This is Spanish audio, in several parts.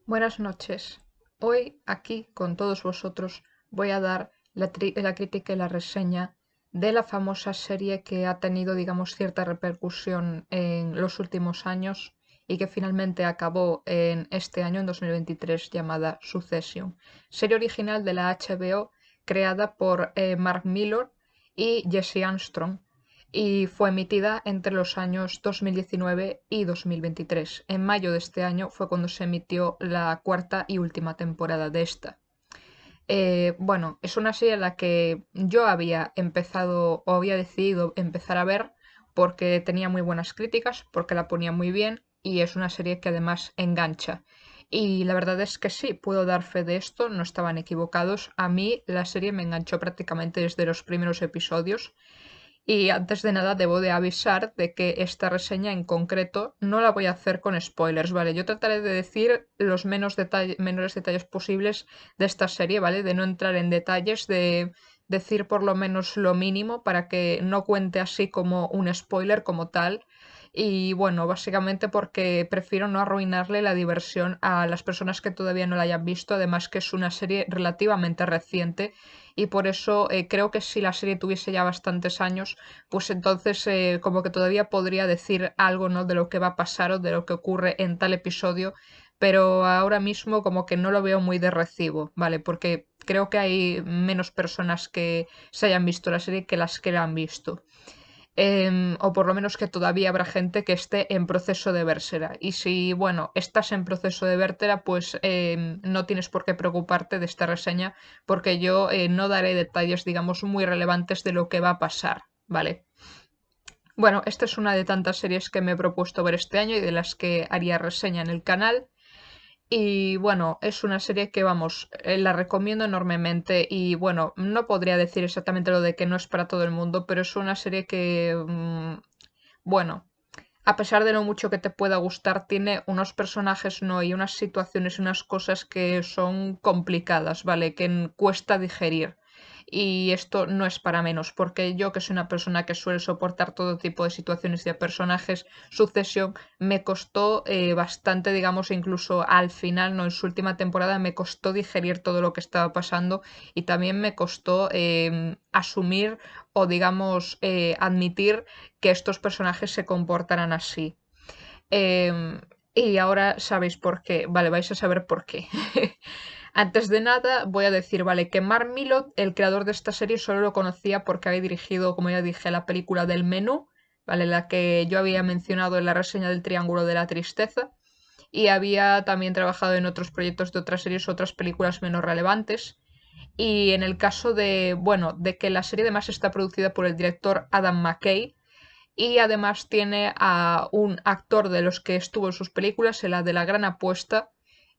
Buenas noches. Hoy aquí con todos vosotros voy a dar la crítica y la reseña de la famosa serie que ha tenido, digamos, cierta repercusión en los últimos años y que finalmente acabó en este año, en 2023, llamada Succession. Serie original de la HBO creada por Mark Millar y Jesse Armstrong y fue emitida entre los años 2019 y 2023. En mayo de este año fue cuando se emitió la cuarta y última temporada de esta. Bueno, es una serie en la que yo había empezado o había decidido empezar a ver porque tenía muy buenas críticas, porque la ponía muy bien y es una serie que además engancha. Y la verdad es que sí, puedo dar fe de esto, no estaban equivocados. A mí la serie me enganchó prácticamente desde los primeros episodios y antes de nada debo de avisar de que esta reseña en concreto no la voy a hacer con spoilers, ¿vale? Yo trataré de decir los menores detalles posibles de esta serie, ¿vale? De no entrar en detalles, de decir por lo menos lo mínimo para que no cuente así como un spoiler como tal. Y bueno, básicamente porque prefiero no arruinarle la diversión a las personas que todavía no la hayan visto, además que es una serie relativamente reciente y por eso creo que si la serie tuviese ya bastantes años, pues entonces como que todavía podría decir algo, ¿no? De lo que va a pasar o de lo que ocurre en tal episodio, pero ahora mismo como que no lo veo muy de recibo, ¿vale? Porque creo que hay menos personas que se hayan visto la serie que las que la han visto. O por lo menos que todavía habrá gente que esté en proceso de vérsela. Y si, bueno, estás en proceso de vértela, pues no tienes por qué preocuparte de esta reseña, porque yo no daré detalles, digamos, muy relevantes de lo que va a pasar, ¿vale? Bueno, esta es una de tantas series que me he propuesto ver este año y de las que haría reseña en el canal. Y bueno, es una serie que, vamos, la recomiendo enormemente y bueno, no podría decir exactamente lo de que no es para todo el mundo, pero es una serie que, bueno, a pesar de lo mucho que te pueda gustar, tiene unos personajes, no, y unas situaciones y unas cosas que son complicadas, ¿vale? Que cuesta digerir. Y esto no es para menos, porque yo, que soy una persona que suele soportar todo tipo de situaciones y de personajes, Succession me costó bastante, digamos, incluso al final, no en su última temporada, me costó digerir todo lo que estaba pasando y también me costó asumir o, digamos, admitir que estos personajes se comportaran así. Y ahora sabéis por qué. Vale, vais a saber por qué. Antes de nada, voy a decir, vale, que Mark Milot, el creador de esta serie, solo lo conocía porque había dirigido, como ya dije, la película del Menú, ¿vale? La que yo había mencionado en la reseña del Triángulo de la Tristeza. Y había también trabajado en otros proyectos de otras series, otras películas menos relevantes. Y en el caso de, bueno, de que la serie además está producida por el director Adam McKay, y además tiene a un actor de los que estuvo en sus películas, en la de La Gran Apuesta,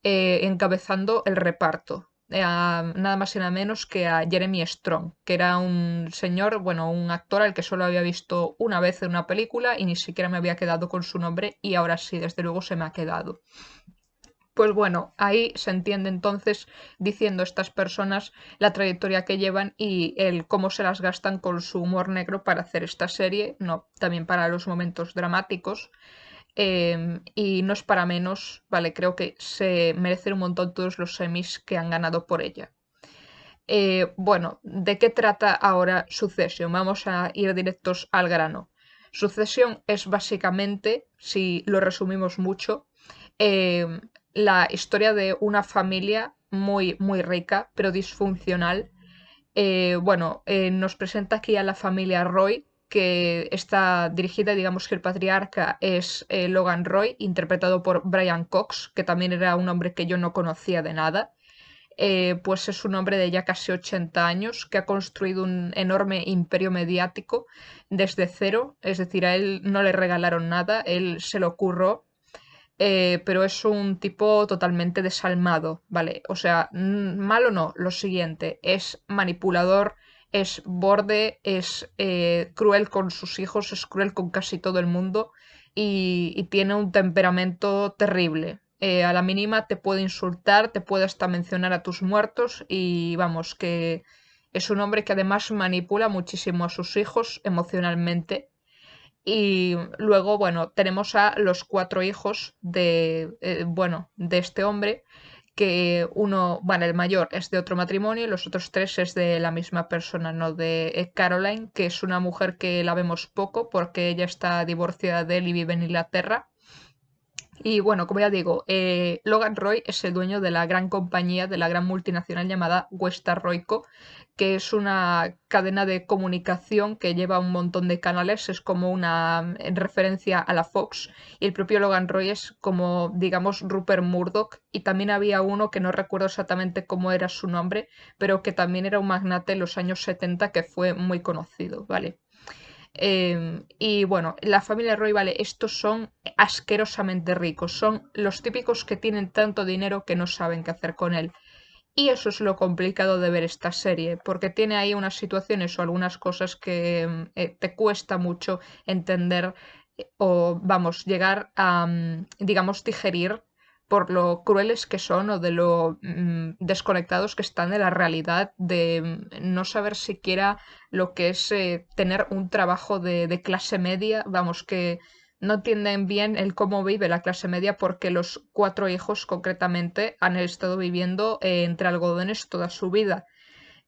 encabezando el reparto. Nada más y nada menos que a Jeremy Strong, que era un señor, bueno, un actor al que solo había visto una vez en una película y ni siquiera me había quedado con su nombre y ahora sí, desde luego se me ha quedado. Pues bueno, ahí se entiende entonces diciendo estas personas la trayectoria que llevan y el cómo se las gastan con su humor negro para hacer esta serie, no, también para los momentos dramáticos. Y no es para menos, vale, creo que se merecen un montón todos los semis que han ganado por ella. Bueno, ¿de qué trata ahora Succession? Vamos a ir directos al grano. Succession es básicamente, si lo resumimos mucho, eh, la historia de una familia muy, muy rica, pero disfuncional. Bueno, nos presenta aquí a la familia Roy, que está dirigida, digamos que el patriarca es Logan Roy, interpretado por Brian Cox, que también era un hombre que yo no conocía de nada. Pues es un hombre de ya casi 80 años que ha construido un enorme imperio mediático desde cero, es decir, a él no le regalaron nada, él se lo curró, pero es un tipo totalmente desalmado, ¿vale? O sea, malo no, lo siguiente, es manipulador, es borde, es cruel con sus hijos, es cruel con casi todo el mundo y tiene un temperamento terrible. A la mínima te puede insultar, te puede hasta mencionar a tus muertos y vamos, que es un hombre que además manipula muchísimo a sus hijos emocionalmente Y luego, bueno, tenemos a los 4 hijos de este hombre, que uno, bueno, el mayor es de otro matrimonio y los otros 3 es de la misma persona, ¿no? De Caroline, que es una mujer que la vemos poco porque ella está divorciada de él y vive en Inglaterra. Y bueno, como ya digo, Logan Roy es el dueño de la gran compañía, de la gran multinacional llamada Westar Royco, que es una cadena de comunicación que lleva un montón de canales, es como una en referencia a la Fox. Y el propio Logan Roy es como, digamos, Rupert Murdoch. Y también había uno que no recuerdo exactamente cómo era su nombre, pero que también era un magnate en los años 70 que fue muy conocido, ¿vale? Y bueno, la familia Roy, vale, estos son asquerosamente ricos, son los típicos que tienen tanto dinero que no saben qué hacer con él. Y eso es lo complicado de ver esta serie, porque tiene ahí unas situaciones o algunas cosas que te cuesta mucho entender o, vamos, llegar a, digamos, digerir por lo crueles que son o de lo desconectados que están de la realidad, de no saber siquiera lo que es tener un trabajo de clase media, vamos, que no entienden bien el cómo vive la clase media porque los 4 hijos concretamente han estado viviendo entre algodones toda su vida.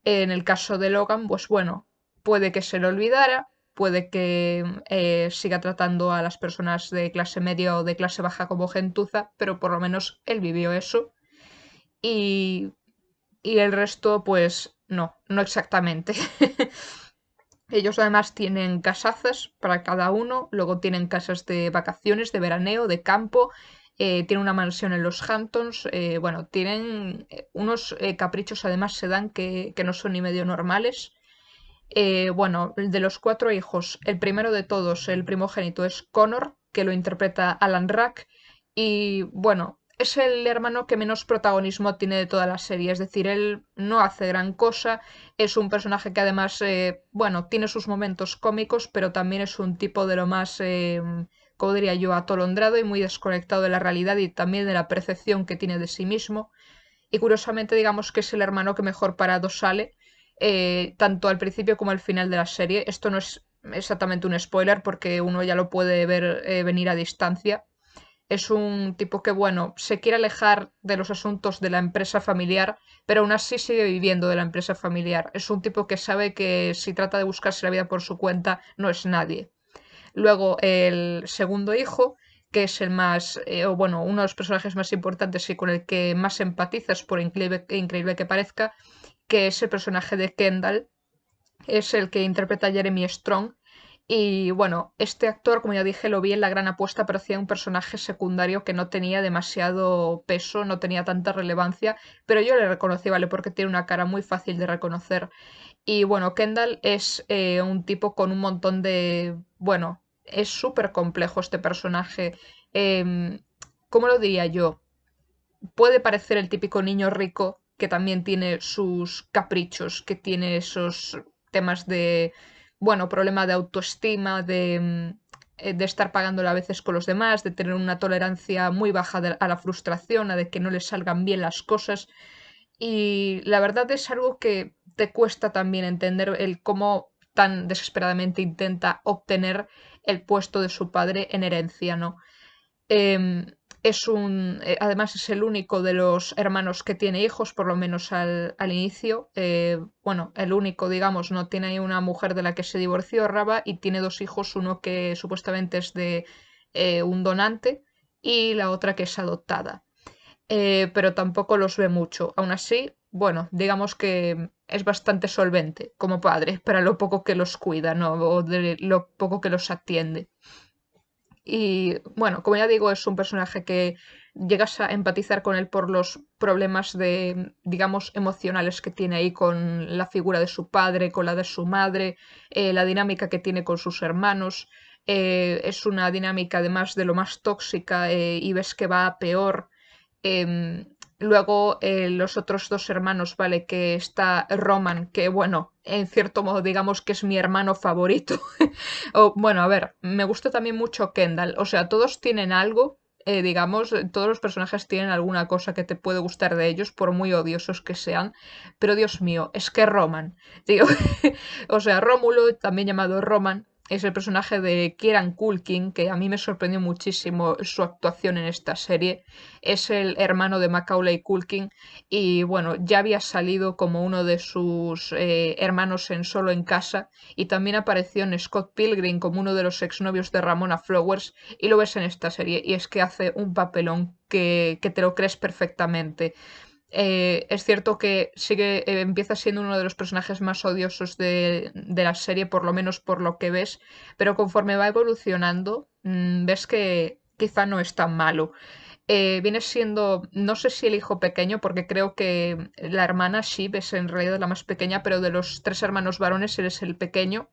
En el caso de Logan, pues bueno, puede que se lo olvidara, puede que siga tratando a las personas de clase media o de clase baja como gentuza, pero por lo menos él vivió eso y, y el resto, pues no, no exactamente. Ellos además tienen casazas para cada uno, luego tienen casas de vacaciones, de veraneo, de campo, tienen una mansión en los Hamptons, bueno, tienen unos caprichos además se dan que no son ni medio normales. Bueno, de los 4 hijos, el primero de todos, el primogénito, es Connor, que lo interpreta Alan Rack, y bueno, es el hermano que menos protagonismo tiene de toda la serie, es decir, él no hace gran cosa, es un personaje que además, bueno, tiene sus momentos cómicos, pero también es un tipo de lo más, como diría yo, atolondrado y muy desconectado de la realidad y también de la percepción que tiene de sí mismo. Y curiosamente, digamos que es el hermano que mejor parado sale, tanto al principio como al final de la serie. Esto no es exactamente un spoiler porque uno ya lo puede ver venir a distancia. Es un tipo que, bueno, se quiere alejar de los asuntos de la empresa familiar, pero aún así sigue viviendo de la empresa familiar. Es un tipo que sabe que si trata de buscarse la vida por su cuenta, no es nadie. Luego el segundo hijo, que es el más, o bueno, uno de los personajes más importantes y con el que más empatizas, por increíble que parezca, que es el personaje de Kendall, es el que interpreta a Jeremy Strong. Y bueno, este actor, como ya dije, lo vi en La Gran Apuesta, pero hacía un personaje secundario que no tenía demasiado peso, no tenía tanta relevancia, pero yo le reconocí, ¿vale? Porque tiene una cara muy fácil de reconocer. Y bueno, Kendall es un tipo con un montón de... Bueno, es súper complejo este personaje. ¿Cómo lo diría yo? Puede parecer el típico niño rico que también tiene sus caprichos, que tiene esos temas de, bueno, problema de autoestima, de estar pagándolo a veces con los demás, de tener una tolerancia muy baja a la frustración, a de que no le salgan bien las cosas. Y la verdad es algo que te cuesta también entender el cómo tan desesperadamente intenta obtener el puesto de su padre en herencia, ¿no? Em, además es el único de los hermanos que tiene hijos, por lo menos al inicio. Bueno, el único, digamos, no tiene ahí una mujer de la que se divorció, Raba, y tiene 2 hijos, uno que supuestamente es de un donante y la otra que es adoptada. Pero tampoco los ve mucho. Aún así, bueno, digamos que es bastante solvente como padre para lo poco que los cuida, ¿no? O de lo poco que los atiende. Y bueno, como ya digo, es un personaje que llegas a empatizar con él por los problemas de, digamos, emocionales que tiene ahí con la figura de su padre, con la de su madre, la dinámica que tiene con sus hermanos. Es una dinámica además de lo más tóxica y ves que va a peor. Luego los otros 2 hermanos, ¿vale? Que está Roman, que bueno, en cierto modo digamos que es mi hermano favorito. O, bueno, a ver, me gusta también mucho Kendall. O sea, todos tienen algo, digamos, todos los personajes tienen alguna cosa que te puede gustar de ellos, por muy odiosos que sean. Pero Dios mío, es que Roman, tío. O sea, Rómulo, también llamado Roman, es el personaje de Kieran Culkin, que a mí me sorprendió muchísimo su actuación en esta serie. Es el hermano de Macaulay Culkin y bueno, ya había salido como uno de sus hermanos en Solo en Casa y también apareció en Scott Pilgrim como uno de los exnovios de Ramona Flowers y lo ves en esta serie y es que hace un papelón que te lo crees perfectamente. Es cierto que sigue, empieza siendo uno de los personajes más odiosos de la serie, por lo menos por lo que ves, pero conforme va evolucionando, ves que quizá no es tan malo. Viene siendo, no sé si el hijo pequeño, porque creo que la hermana Shiv es en realidad la más pequeña, pero de los tres hermanos varones él es el pequeño.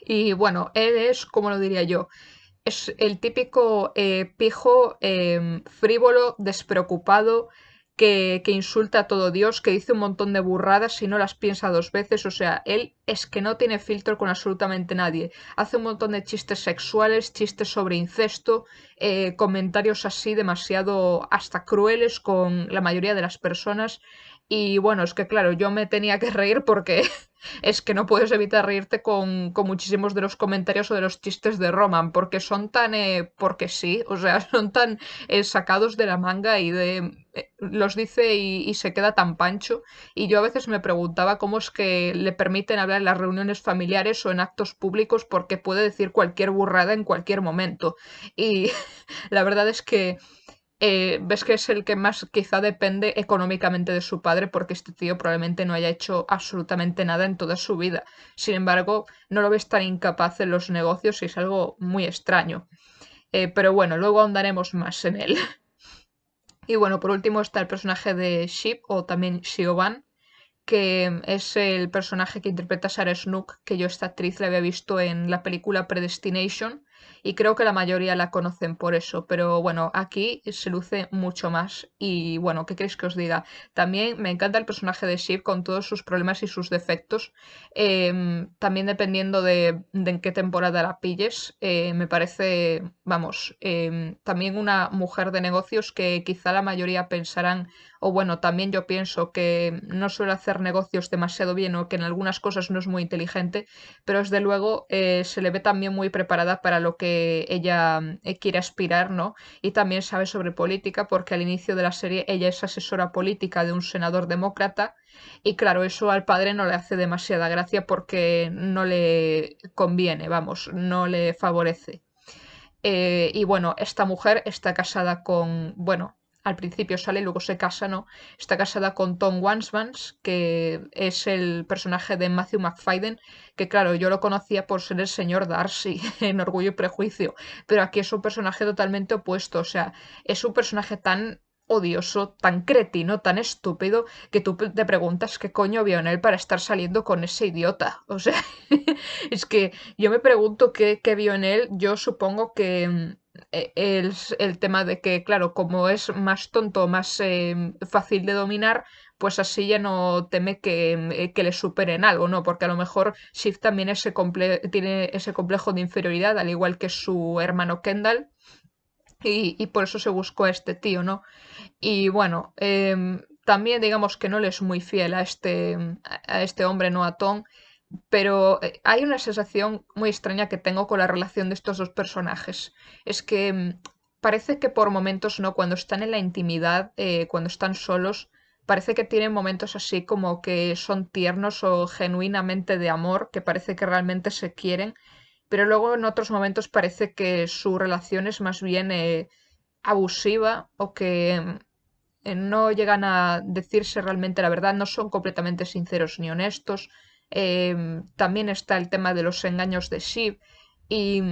Y bueno, él es, como lo diría yo, es el típico pijo frívolo, despreocupado, que insulta a todo Dios, que dice un montón de burradas y no las piensa dos veces. O sea, él es que no tiene filtro con absolutamente nadie. Hace un montón de chistes sexuales, chistes sobre incesto, comentarios así demasiado hasta crueles con la mayoría de las personas. Y bueno, es que claro, yo me tenía que reír porque es que no puedes evitar reírte con muchísimos de los comentarios o de los chistes de Roman, porque son tan, porque sí, o sea, son tan sacados de la manga y los dice y se queda tan pancho. Y yo a veces me preguntaba cómo es que le permiten hablar en las reuniones familiares o en actos públicos porque puede decir cualquier burrada en cualquier momento. Y la verdad es que ves que es el que más quizá depende económicamente de su padre porque este tío probablemente no haya hecho absolutamente nada en toda su vida. Sin embargo, no lo ves tan incapaz en los negocios y es algo muy extraño. Pero bueno, luego ahondaremos más en él. Y bueno, por último está el personaje de Sheep o también Siobhan, que es el personaje que interpreta Sarah Snook, que yo esta actriz la había visto en la película Predestination y creo que la mayoría la conocen por eso, pero bueno, aquí se luce mucho más y bueno, ¿qué queréis que os diga? También me encanta el personaje de Shiv con todos sus problemas y sus defectos, también dependiendo de en qué temporada la pilles, me parece, vamos, también una mujer de negocios que quizá la mayoría pensarán o bueno, también yo pienso que no suele hacer negocios demasiado bien o que en algunas cosas no es muy inteligente, pero desde luego se le ve también muy preparada para lo que ella quiere aspirar, ¿no? Y también sabe sobre política porque al inicio de la serie ella es asesora política de un senador demócrata y claro, eso al padre no le hace demasiada gracia porque no le conviene, vamos, no le favorece. Y bueno, esta mujer está casada con, bueno, al principio sale y luego se casa, ¿no? Está casada con Tom Wansmans, que es el personaje de Matthew McFadden, que claro, yo lo conocía por ser el señor Darcy en Orgullo y Prejuicio, pero aquí es un personaje totalmente opuesto, o sea, es un personaje tan odioso, tan cretino, tan estúpido, que tú te preguntas qué coño vio en él para estar saliendo con ese idiota. O sea, es que yo me pregunto qué vio en él. Yo supongo que el tema de que, claro, como es más tonto, más fácil de dominar, pues así ya no teme que le superen algo, ¿no? Porque a lo mejor Shiv también tiene ese complejo de inferioridad, al igual que su hermano Kendall, y por eso se buscó a este tío, ¿no? Y bueno, también digamos que no le es muy fiel a este hombre, no a Tom, pero hay una sensación muy extraña que tengo con la relación de estos dos personajes. Es que parece que por momentos, ¿no? Cuando están en la intimidad, cuando están solos, parece que tienen momentos así como que son tiernos o genuinamente de amor, que parece que realmente se quieren, pero luego en otros momentos parece que su relación es más bien abusiva o que no llegan a decirse realmente la verdad, no son completamente sinceros ni honestos. También está el tema de los engaños de Shiv y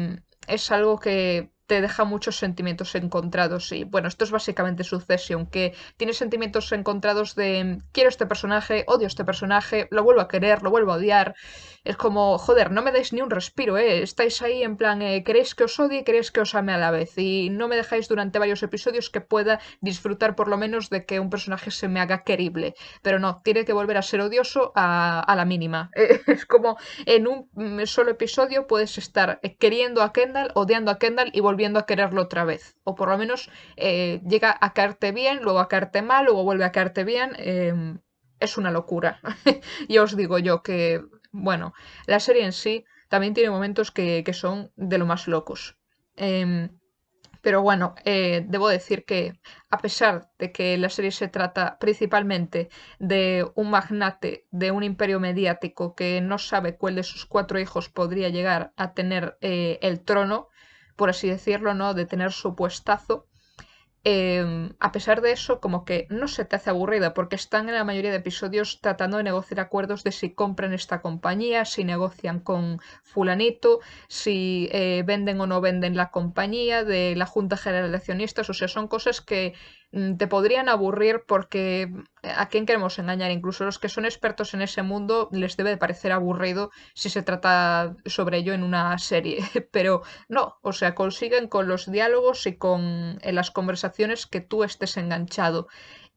es algo que te deja muchos sentimientos encontrados y bueno, esto es básicamente Succession, que tiene sentimientos encontrados de quiero este personaje, odio este personaje, lo vuelvo a querer, lo vuelvo a odiar. Es como, joder, no me dais ni un respiro, ¿eh? Estáis ahí en plan, queréis que os odie, queréis que os ame a la vez y no me dejáis durante varios episodios que pueda disfrutar por lo menos de que un personaje se me haga querible. Pero no, tiene que volver a ser odioso a la mínima. Es como en un solo episodio puedes estar queriendo a Kendall, odiando a Kendall y volviendo a quererlo otra vez. O por lo menos llega a caerte bien, luego a caerte mal, luego vuelve a caerte bien. Es una locura. Ya os digo yo que, bueno, la serie en sí también tiene momentos que son de lo más locos. Em, pero bueno, debo decir que a pesar de que la serie se trata principalmente de un magnate de un imperio mediático que no sabe cuál de sus 4 hijos podría llegar a tener el trono, por así decirlo, ¿no? De tener su puestazo, a pesar de eso, como que no se te hace aburrida, porque están en la mayoría de episodios tratando de negociar acuerdos de si compran esta compañía, si negocian con fulanito, si venden o no venden la compañía, de la Junta General de Accionistas, o sea, son cosas que te podrían aburrir porque ¿a quién queremos engañar? Incluso los que son expertos en ese mundo les debe de parecer aburrido si se trata sobre ello en una serie, pero no, o sea, consiguen con los diálogos y con las conversaciones que tú estés enganchado.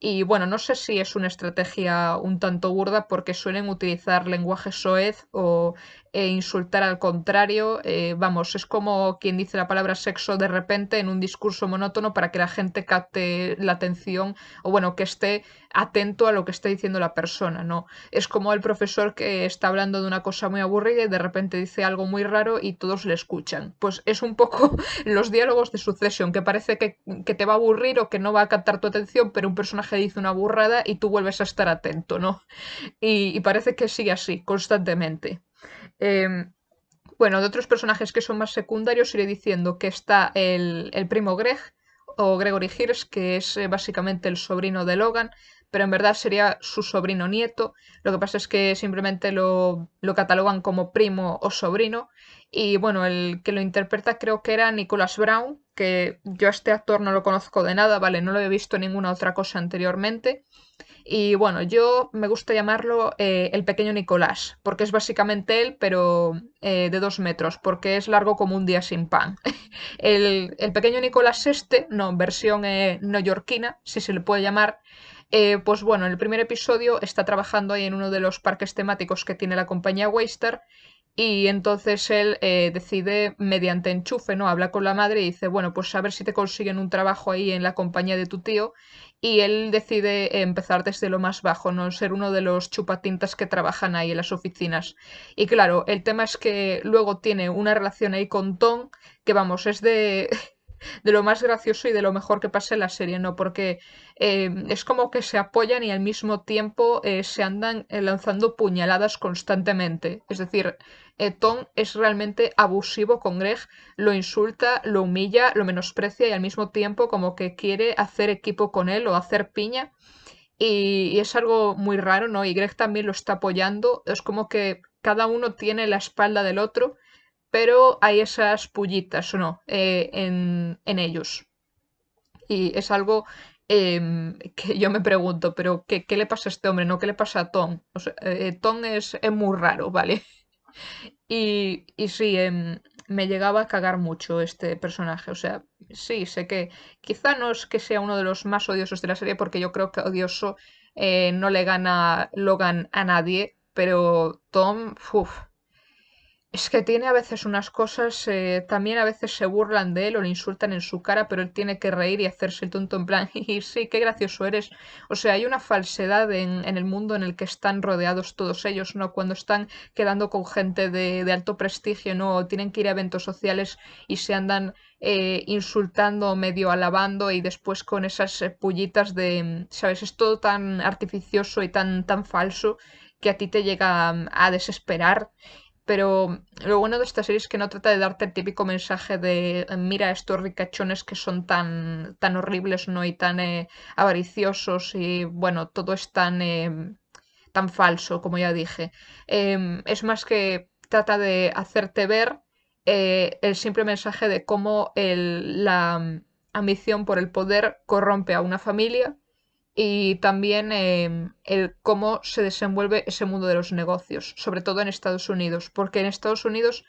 Y bueno, no sé si es una estrategia un tanto burda porque suelen utilizar lenguaje soez o insultar al contrario. Vamos, es como quien dice la palabra sexo de repente en un discurso monótono para que la gente capte la atención o bueno, que esté atento a lo que está diciendo la persona, ¿no? Es como el profesor que está hablando de una cosa muy aburrida y de repente dice algo muy raro y todos le escuchan. Pues es un poco los diálogos de Succession, que parece que te va a aburrir o que no va a captar tu atención, pero un personaje dice una burrada y tú vuelves a estar atento, ¿no? Y parece que sigue así, constantemente. Em, bueno, de otros personajes que son más secundarios iré diciendo que está el primo Greg o Gregory Hirsch, que es básicamente el sobrino de Logan, pero en verdad sería su sobrino nieto. Lo que pasa es que simplemente lo catalogan como primo o sobrino. Y bueno, el que lo interpreta creo que era Nicholas Brown, que yo a este actor no lo conozco de nada, ¿vale? No lo he visto en ninguna otra cosa anteriormente. Y bueno, yo me gusta llamarlo el pequeño Nicolás, porque es básicamente él, pero de 2 metros, porque es largo como un día sin pan. El pequeño Nicolás este, no, versión neoyorquina, si se le puede llamar, pues bueno, en el primer episodio está trabajando ahí en uno de los parques temáticos que tiene la compañía Waystar y entonces él decide, mediante enchufe, ¿no? Habla con la madre y dice, bueno, pues a ver si te consiguen un trabajo ahí en la compañía de tu tío. Y él decide empezar desde lo más bajo, ¿no? Ser uno de los chupatintas que trabajan ahí en las oficinas. Y claro, el tema es que luego tiene una relación ahí con Tom, que vamos, es de lo más gracioso y de lo mejor que pasa en la serie, ¿no? Porque es como que se apoyan y al mismo tiempo se andan lanzando puñaladas constantemente. Es decir, Tom es realmente abusivo con Greg, lo insulta, lo humilla, lo menosprecia y al mismo tiempo como que quiere hacer equipo con él o hacer piña. Y es algo muy raro, ¿no? Y Greg también lo está apoyando. Es como que cada uno tiene la espalda del otro, pero hay esas pullitas, ¿o no? En ellos. Y es algo que yo me pregunto, pero ¿qué le pasa a este hombre? ¿No? ¿Qué le pasa a Tom? O sea, Tom es muy raro, ¿vale? Y sí, me llegaba a cagar mucho este personaje. O sea, sí, sé que quizá no es que sea uno de los más odiosos de la serie, porque yo creo que odioso no le gana Logan a nadie, pero Tom, uff. Es que tiene a veces unas cosas, también a veces se burlan de él o le insultan en su cara, pero él tiene que reír y hacerse el tonto en plan, y sí, qué gracioso eres. O sea, hay una falsedad en el mundo en el que están rodeados todos ellos, ¿no? Cuando están quedando con gente de alto prestigio, ¿no? O tienen que ir a eventos sociales y se andan insultando, medio alabando y después con esas pullitas de, ¿sabes? Es todo tan artificioso y tan falso que a ti te llega a desesperar. Pero lo bueno de esta serie es que no trata de darte el típico mensaje de mira estos ricachones que son tan horribles, ¿no? Y tan avariciosos y bueno, todo es tan falso, como ya dije. Es más que trata de hacerte ver el simple mensaje de cómo la ambición por el poder corrompe a una familia y también el cómo se desenvuelve ese mundo de los negocios, sobre todo en Estados Unidos, porque en Estados Unidos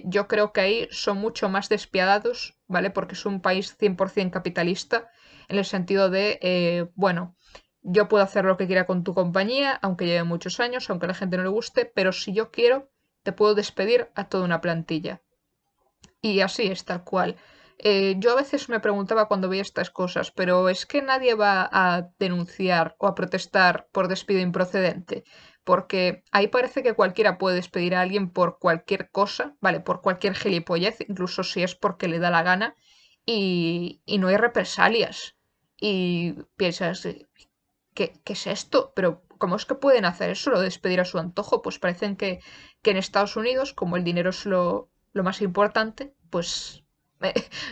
yo creo que ahí son mucho más despiadados, ¿vale? Porque es un país 100% capitalista, en el sentido de, bueno, yo puedo hacer lo que quiera con tu compañía, aunque lleve muchos años, aunque a la gente no le guste, pero si yo quiero, te puedo despedir a toda una plantilla. Y así es, tal cual. Yo a veces me preguntaba cuando veía estas cosas, pero ¿es que nadie va a denunciar o a protestar por despido improcedente? porque ahí parece que cualquiera puede despedir a alguien por cualquier cosa, ¿vale? Por cualquier gilipollez, incluso si es porque le da la gana, y no hay represalias. Y piensas, ¿qué es esto? Pero ¿cómo es que pueden hacer eso, lo de despedir a su antojo? Pues parecen que en Estados Unidos, como el dinero es lo más importante, pues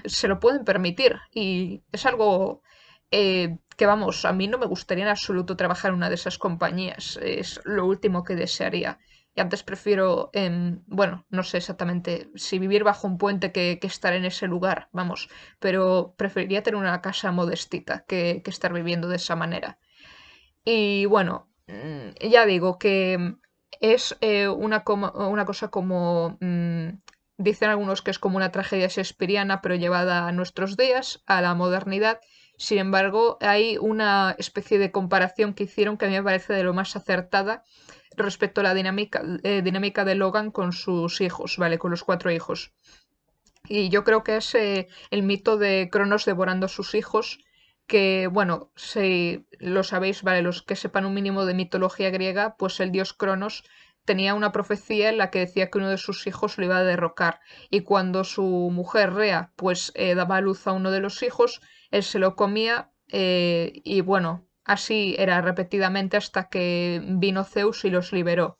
se lo pueden permitir. Y es algo que, vamos, a mí no me gustaría en absoluto trabajar en una de esas compañías. Es lo último que desearía. Y antes prefiero, bueno, no sé exactamente si vivir bajo un puente que estar en ese lugar, vamos, pero preferiría tener una casa modestita que estar viviendo de esa manera. Y bueno, ya digo que es una cosa como, dicen algunos que es como una tragedia shakespeariana, pero llevada a nuestros días, a la modernidad. Sin embargo, hay una especie de comparación que hicieron que a mí me parece de lo más acertada respecto a la dinámica de Logan con sus hijos, ¿vale? Con los 4 hijos. Y yo creo que es el mito de Cronos devorando a sus hijos, que, bueno, si lo sabéis, vale, los que sepan un mínimo de mitología griega, pues el dios Cronos tenía una profecía en la que decía que uno de sus hijos lo iba a derrocar. Y cuando su mujer Rea, pues daba a luz a uno de los hijos, él se lo comía y bueno, así era repetidamente hasta que vino Zeus y los liberó.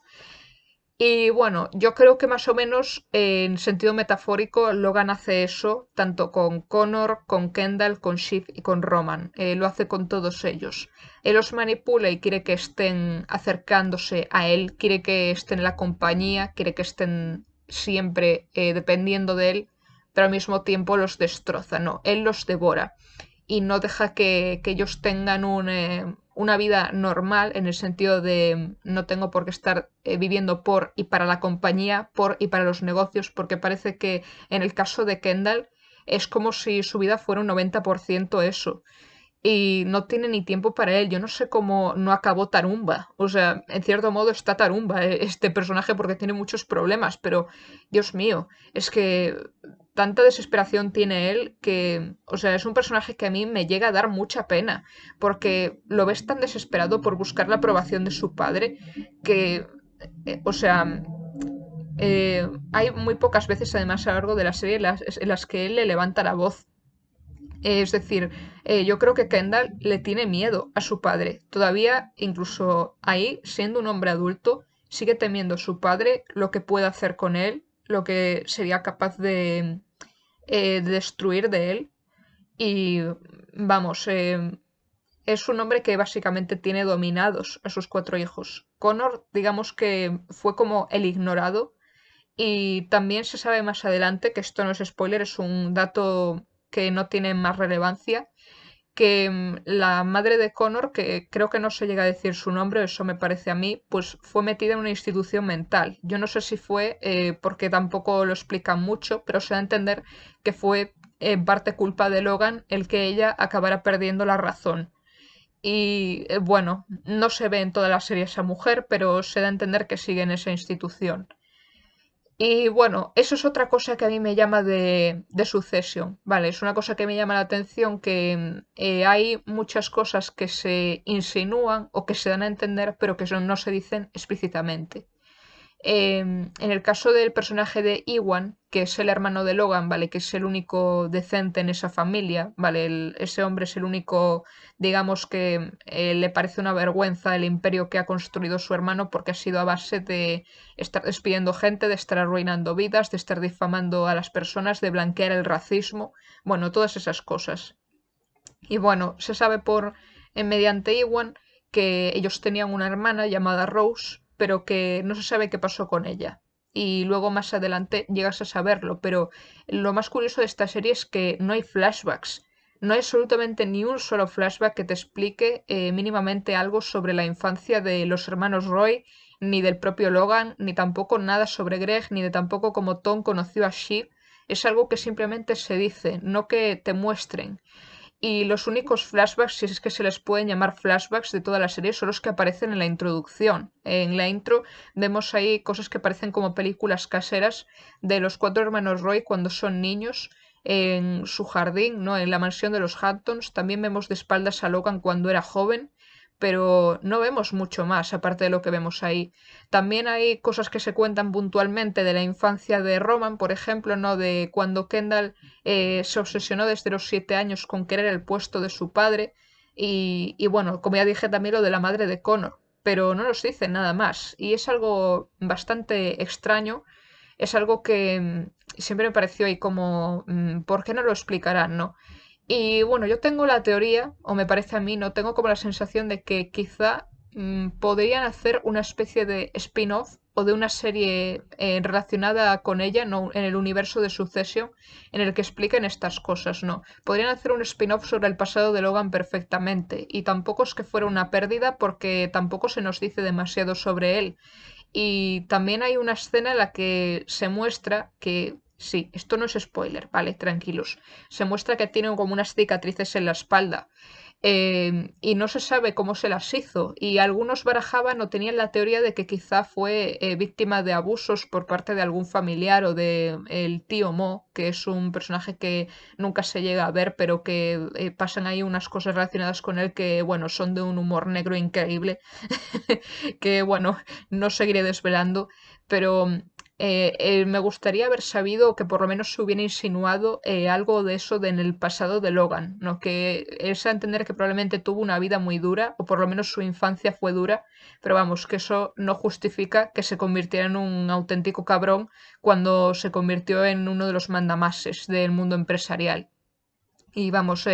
Y bueno, yo creo que más o menos en sentido metafórico Logan hace eso tanto con Connor, con Kendall, con Shiv y con Roman. Lo hace con todos ellos. Él los manipula y quiere que estén acercándose a él, quiere que estén en la compañía, quiere que estén siempre dependiendo de él, pero al mismo tiempo los destroza, no, él los devora y no deja que ellos tengan una vida normal en el sentido de no tengo por qué estar viviendo por y para la compañía, por y para los negocios, porque parece que en el caso de Kendall es como si su vida fuera un 90% eso. Y no tiene ni tiempo para él. Yo no sé cómo no acabó Tarumba. O sea, en cierto modo está Tarumba este personaje porque tiene muchos problemas, pero Dios mío, es que tanta desesperación tiene él que, o sea, es un personaje que a mí me llega a dar mucha pena, porque lo ves tan desesperado por buscar la aprobación de su padre que, o sea, hay muy pocas veces además a lo largo de la serie en las que él le levanta la voz. Es decir, yo creo que Kendall le tiene miedo a su padre. Todavía, incluso ahí, siendo un hombre adulto, sigue temiendo a su padre, lo que puede hacer con él, lo que sería capaz de destruir de él. Y vamos, es un hombre que básicamente tiene dominados a sus 4 hijos. Connor, digamos que fue como el ignorado. Y también se sabe más adelante, que esto no es spoiler, es un dato que no tiene más relevancia, que la madre de Connor, que creo que no se llega a decir su nombre, eso me parece a mí, pues fue metida en una institución mental. Yo no sé si fue porque tampoco lo explican mucho, pero se da a entender que fue en parte culpa de Logan el que ella acabara perdiendo la razón. Y bueno, no se ve en toda la serie esa mujer, pero se da a entender que sigue en esa institución. Y bueno, eso es otra cosa que a mí me llama de Succession, ¿vale? Es una cosa que me llama la atención que hay muchas cosas que se insinúan o que se dan a entender, pero que no se dicen explícitamente. En el caso del personaje de Iwan, que es el hermano de Logan, ¿vale? Que es el único decente en esa familia, ¿vale? Ese hombre es el único, digamos que le parece una vergüenza el imperio que ha construido su hermano porque ha sido a base de estar despidiendo gente, de estar arruinando vidas, de estar difamando a las personas, de blanquear el racismo, bueno, todas esas cosas. Y bueno, se sabe mediante Iwan que ellos tenían una hermana llamada Rose, pero que no se sabe qué pasó con ella. Y luego más adelante llegas a saberlo, pero lo más curioso de esta serie es que no hay flashbacks. No hay absolutamente ni un solo flashback que te explique mínimamente algo sobre la infancia de los hermanos Roy, ni del propio Logan, ni tampoco nada sobre Greg, ni de tampoco cómo Tom conoció a Shiv. Es algo que simplemente se dice, no que te muestren. Y los únicos flashbacks, si es que se les pueden llamar flashbacks de toda la serie, son los que aparecen en la introducción. En la intro vemos ahí cosas que parecen como películas caseras de los 4 hermanos Roy cuando son niños en su jardín, ¿no? En la mansión de los Hamptons. También vemos de espaldas a Logan cuando era joven. pero no vemos mucho más aparte de lo que vemos ahí. También hay cosas que se cuentan puntualmente de la infancia de Roman, por ejemplo, ¿no? De cuando Kendall se obsesionó desde los 7 años con querer el puesto de su padre. Y bueno, como ya dije, también lo de la madre de Connor, pero no nos dicen nada más. Y es algo bastante extraño, es algo que siempre me pareció ahí como, ¿por qué no lo explicarán, no? Y bueno, yo tengo la teoría, o me parece a mí, no tengo como la sensación de que quizá podrían hacer una especie de spin-off o de una serie relacionada con ella, no en el universo de Succession, en el que expliquen estas cosas, ¿no? Podrían hacer un spin-off sobre el pasado de Logan perfectamente, y tampoco es que fuera una pérdida porque tampoco se nos dice demasiado sobre él. Y también hay una escena en la que se muestra que, sí, esto no es spoiler, vale, tranquilos, se muestra que tiene como unas cicatrices en la espalda. Y no se sabe cómo se las hizo. Y algunos barajaban o tenían la teoría de que quizá fue víctima de abusos por parte de algún familiar o de el tío Mo, que es un personaje que nunca se llega a ver, pero que pasan ahí unas cosas relacionadas con él que, bueno, son de un humor negro increíble. Que, bueno, no seguiré desvelando, pero me gustaría haber sabido que por lo menos se hubiera insinuado algo de eso en el pasado de Logan, ¿no? Que es a entender que probablemente tuvo una vida muy dura, o por lo menos su infancia fue dura, pero vamos, que eso no justifica que se convirtiera en un auténtico cabrón cuando se convirtió en uno de los mandamases del mundo empresarial. Y vamos,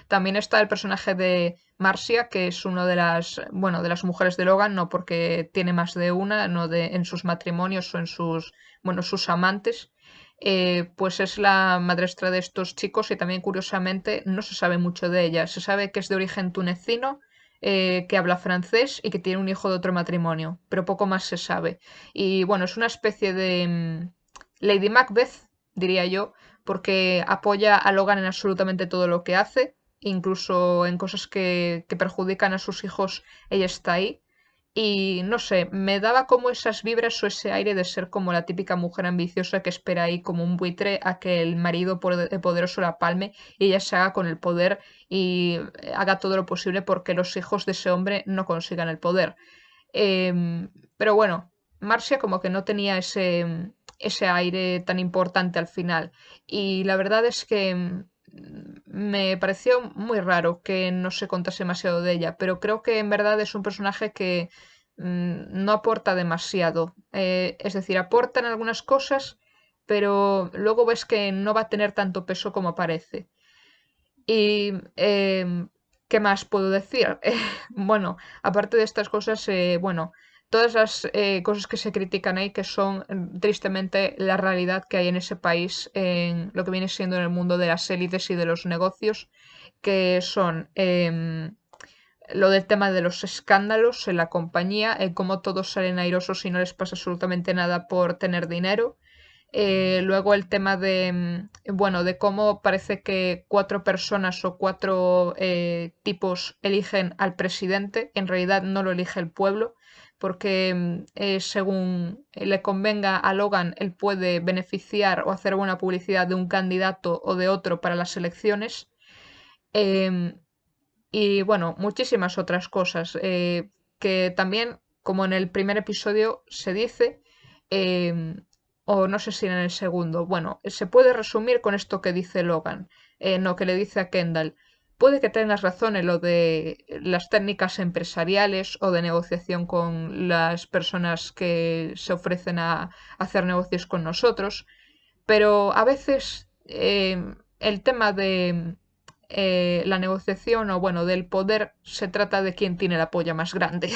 también está el personaje de Marcia, que es una de las, bueno, de las mujeres de Logan, no porque tiene más de una, no de, en sus matrimonios o en sus, bueno, sus amantes. Pues es la madrastra de estos chicos y también curiosamente no se sabe mucho de ella. Se sabe que es de origen tunecino, que habla francés y que tiene un hijo de otro matrimonio, pero poco más se sabe. Y bueno, es una especie de Lady Macbeth, diría yo, porque apoya a Logan en absolutamente todo lo que hace, incluso en cosas que perjudican a sus hijos, ella está ahí. Y no sé, me daba como esas vibras o ese aire de ser como la típica mujer ambiciosa que espera ahí como un buitre a que el marido poderoso la palme y ella se haga con el poder y haga todo lo posible porque los hijos de ese hombre no consigan el poder. Pero bueno, Marcia como que no tenía ese aire tan importante al final. Y la verdad es que me pareció muy raro que no se contase demasiado de ella, pero creo que en verdad es un personaje que no aporta demasiado. Es decir, aporta en algunas cosas, pero luego ves que no va a tener tanto peso como parece. Y ¿qué más puedo decir? Bueno, aparte de estas cosas, bueno, todas las cosas que se critican ahí, que son tristemente la realidad que hay en ese país, en lo que viene siendo en el mundo de las élites y de los negocios, que son lo del tema de los escándalos en la compañía, cómo todos salen airosos y no les pasa absolutamente nada por tener dinero. Luego el tema de, bueno, de cómo parece que 4 personas o 4 tipos eligen al presidente, en realidad no lo elige el pueblo, porque según le convenga a Logan, él puede beneficiar o hacer buena publicidad de un candidato o de otro para las elecciones. Em, y bueno, muchísimas otras cosas que también, como en el primer episodio se dice, em, o no sé si en el segundo, bueno, se puede resumir con esto que dice Logan, no, que le dice a Kendall. Puede que tengas razón en lo de las técnicas empresariales o de negociación con las personas que se ofrecen a hacer negocios con nosotros, pero a veces el tema de la negociación o bueno, del poder se trata de quién tiene la polla más grande.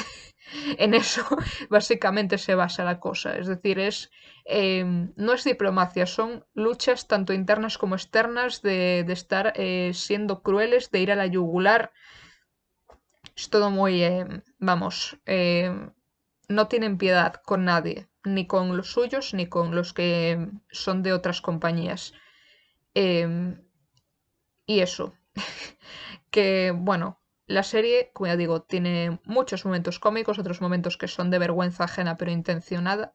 En eso básicamente se basa la cosa. Es decir, no es diplomacia, son luchas tanto internas como externas de estar siendo crueles, de ir a la yugular. Es todo muy, vamos, no tienen piedad con nadie, ni con los suyos, ni con los que son de otras compañías. Em, y eso, que bueno, la serie, como ya digo, tiene muchos momentos cómicos, otros momentos que son de vergüenza ajena pero intencionada.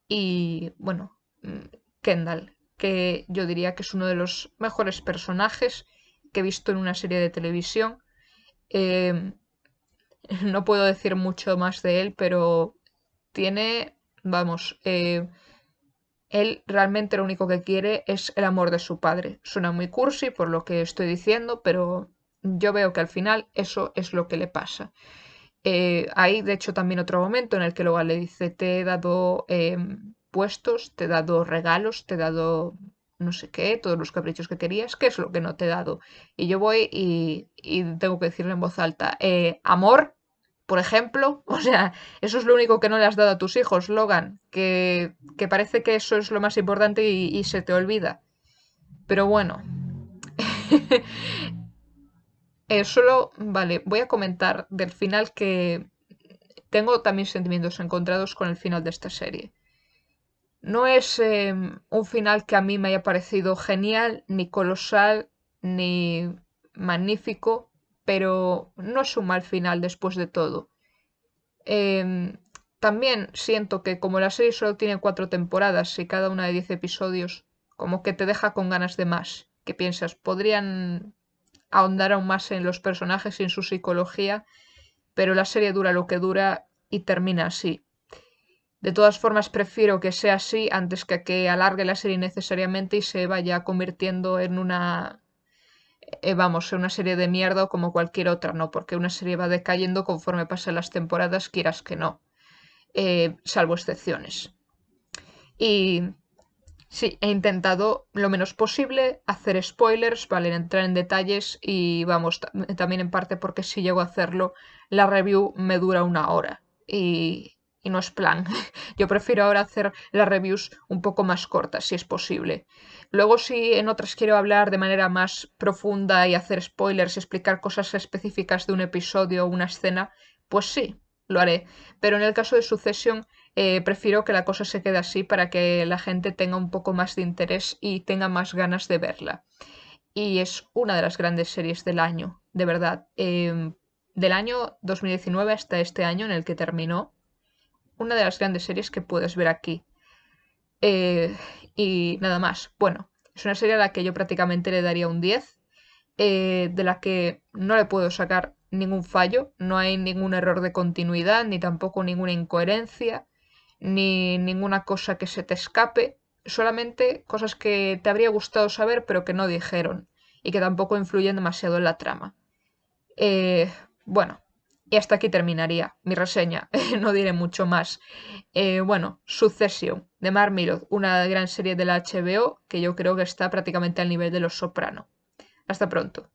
Y bueno, Kendall, que yo diría que es uno de los mejores personajes que he visto en una serie de televisión. Em, No puedo decir mucho más de él, pero tiene, vamos, él realmente lo único que quiere es el amor de su padre. Suena muy cursi por lo que estoy diciendo, pero yo veo que al final eso es lo que le pasa. Hay, de hecho, también otro momento en el que Logan le dice, te he dado puestos, te he dado regalos, te he dado no sé qué, todos los caprichos que querías, ¿qué es lo que no te he dado? Y yo voy y tengo que decirle en voz alta, amor, por ejemplo, o sea, eso es lo único que no le has dado a tus hijos, Logan, que parece que eso es lo más importante y se te olvida. Pero bueno, solo, vale, voy a comentar del final que tengo también sentimientos encontrados con el final de esta serie. No es un final que a mí me haya parecido genial, ni colosal, ni magnífico, pero no es un mal final después de todo. Em, También siento que como la serie solo tiene 4 temporadas y cada una de 10 episodios, como que te deja con ganas de más. Que piensas, podrían ahondar aún más en los personajes y en su psicología, pero la serie dura lo que dura y termina así. De todas formas, prefiero que sea así antes que alargue la serie innecesariamente y se vaya convirtiendo en vamos, en una serie de mierda o como cualquier otra, ¿no? Porque una serie va decayendo conforme pasan las temporadas, quieras que no, salvo excepciones. Y sí, he intentado lo menos posible hacer spoilers, ¿vale? Entrar en detalles y vamos, también en parte porque si llego a hacerlo, la review me dura 1 hora y no es plan. Yo prefiero ahora hacer las reviews un poco más cortas, si es posible. Luego, si en otras quiero hablar de manera más profunda y hacer spoilers y explicar cosas específicas de un episodio o una escena, pues sí, lo haré. Pero en el caso de Succession prefiero que la cosa se quede así para que la gente tenga un poco más de interés y tenga más ganas de verla. Y es una de las grandes series del año, de verdad. Del año 2019 hasta este año en el que terminó, una de las grandes series que puedes ver aquí. Eh, y nada más. Bueno, es una serie a la que yo prácticamente le daría un 10, de la que no le puedo sacar ningún fallo, no hay ningún error de continuidad, ni tampoco ninguna incoherencia, ni ninguna cosa que se te escape, solamente cosas que te habría gustado saber pero que no dijeron y que tampoco influyen demasiado en la trama. Eh, bueno, y hasta aquí terminaría mi reseña, no diré mucho más. Bueno, Succession de Mark Millar, una gran serie de la HBO que yo creo que está prácticamente al nivel de Los Soprano. Hasta pronto.